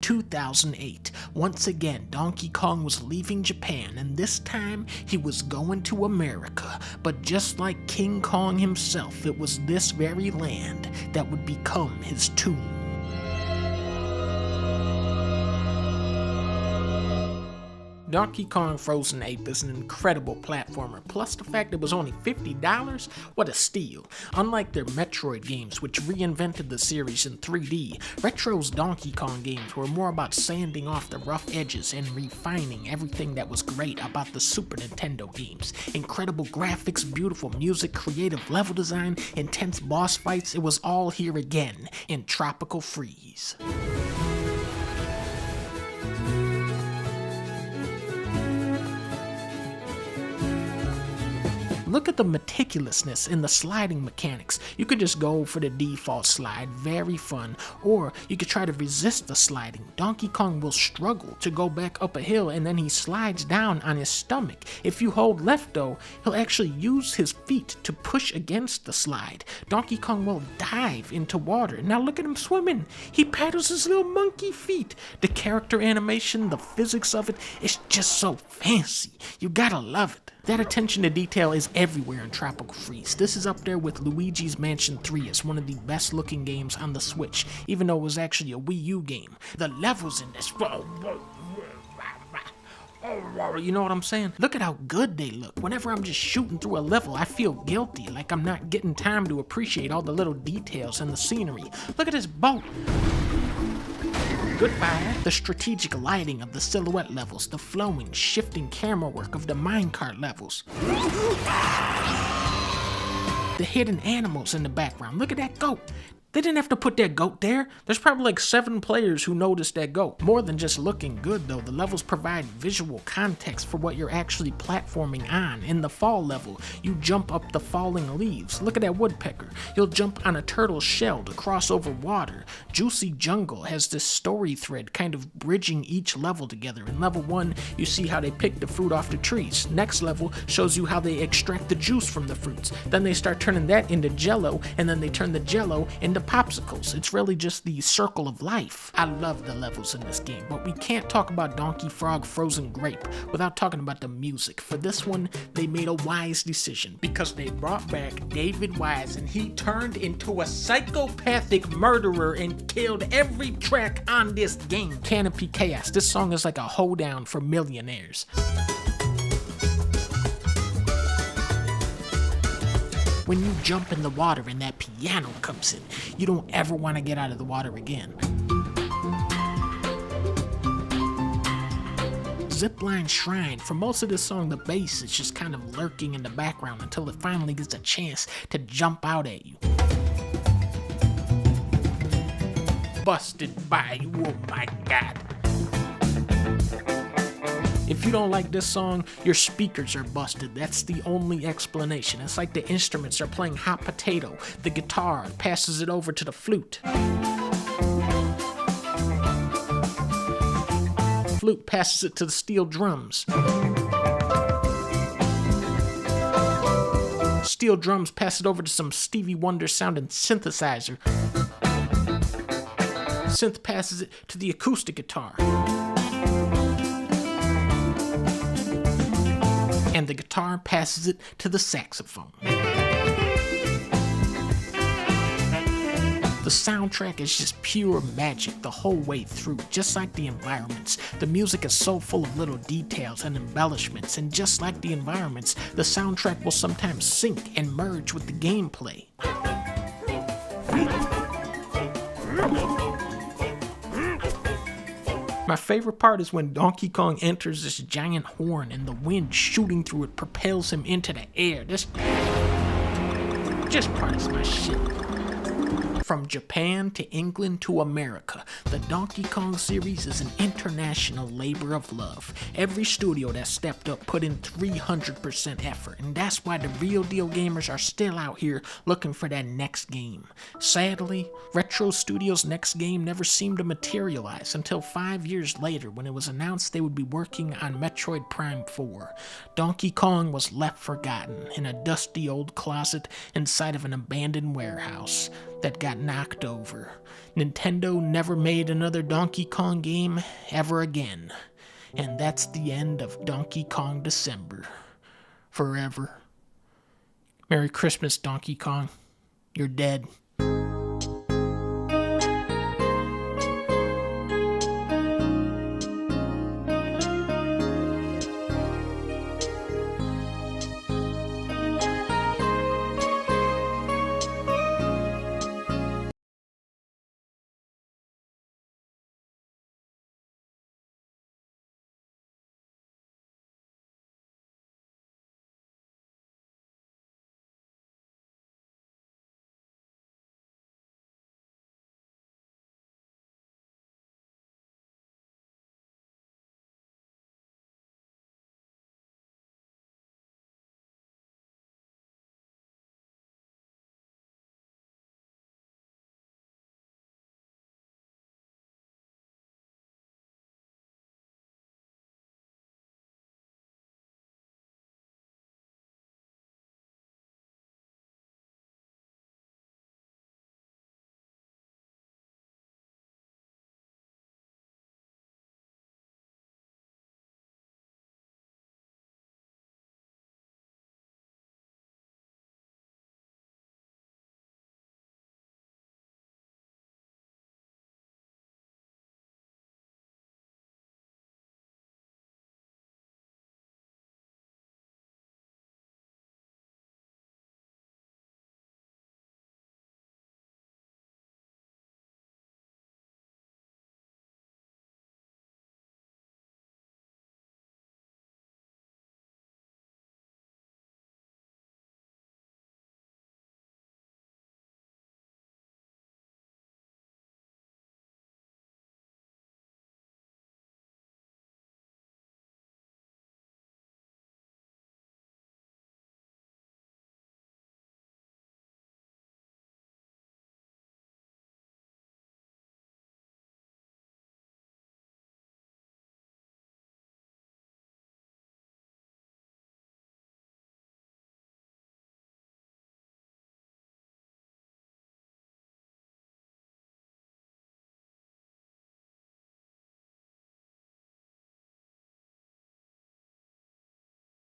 2008. Once again, Donkey Kong was leaving Japan, and this time he was going to America. But just like King Kong himself, it was this very land that would become his tomb. Donkey Kong Frozen Ape is an incredible platformer, plus the fact it was only $50, what a steal. Unlike their Metroid games, which reinvented the series in 3D, Retro's Donkey Kong games were more about sanding off the rough edges and refining everything that was great about the Super Nintendo games. Incredible graphics, beautiful music, creative level design, intense boss fights, it was all here again in Tropical Freeze. Look at the meticulousness in the sliding mechanics. You could just go for the default slide, very fun, or you could try to resist the sliding. Donkey Kong will struggle to go back up a hill and then he slides down on his stomach. If you hold left though, he'll actually use his feet to push against the slide. Donkey Kong will dive into water. Now look at him swimming. He paddles his little monkey feet. The character animation, the physics of it, it's just so fancy. You gotta love it. That attention to detail is everywhere in Tropical Freeze. This is up there with Luigi's Mansion 3 as one of the best looking games on the Switch, even though it was actually a Wii U game. The levels in this, you know what I'm saying? Look at how good they look. Whenever I'm just shooting through a level, I feel guilty, like I'm not getting time to appreciate all the little details and the scenery. Look at this boat. Goodbye. The strategic lighting of the silhouette levels, the flowing, shifting camera work of the minecart levels. The hidden animals in the background. Look at that goat. They didn't have to put that goat there. There's probably like 7 players who noticed that goat. More than just looking good though, the levels provide visual context for what you're actually platforming on. In the fall level, you jump up the falling leaves. Look at that woodpecker. You'll jump on a turtle's shell to cross over water. Juicy Jungle has this story thread kind of bridging each level together. In level 1, you see how they pick the fruit off the trees. Next level shows you how they extract the juice from the fruits. Then they start turning that into jello, and then they turn the jello into popsicles. It's really just the circle of life. I love the levels in this game, but we can't talk about Donkey Frog Frozen Grape without talking about the music. For this one, they made a wise decision because they brought back David Wise and he turned into a psychopathic murderer and killed every track on this game. Canopy Chaos. This song is like a hoedown for millionaires. When you jump in the water and that piano comes in, you don't ever want to get out of the water again. Zipline Shrine. For most of this song, the bass is just kind of lurking in the background until it finally gets a chance to jump out at you. Busted by you, oh my god. If you don't like this song, your speakers are busted. That's the only explanation. It's like the instruments are playing hot potato. The guitar passes it over to the flute. Flute passes it to the steel drums. Steel drums pass it over to some Stevie Wonder sounding synthesizer. Synth passes it to the acoustic guitar. And the guitar passes it to the saxophone. The soundtrack is just pure magic the whole way through, just like the environments. The music is so full of little details and embellishments, and just like the environments, the soundtrack will sometimes sync and merge with the gameplay. My favorite part is when Donkey Kong enters this giant horn and the wind shooting through it propels him into the air. This part is my shit. From Japan to England to America, the Donkey Kong series is an international labor of love. Every studio that stepped up put in 300% effort, and that's why the real deal gamers are still out here looking for that next game. Sadly, Retro Studios' next game never seemed to materialize until 5 years later when it was announced they would be working on Metroid Prime 4. Donkey Kong was left forgotten in a dusty old closet inside of an abandoned warehouse. that got knocked over. Nintendo never made another Donkey Kong game ever again. And that's the end of Donkey Kong December. Forever. Merry Christmas, Donkey Kong. You're dead.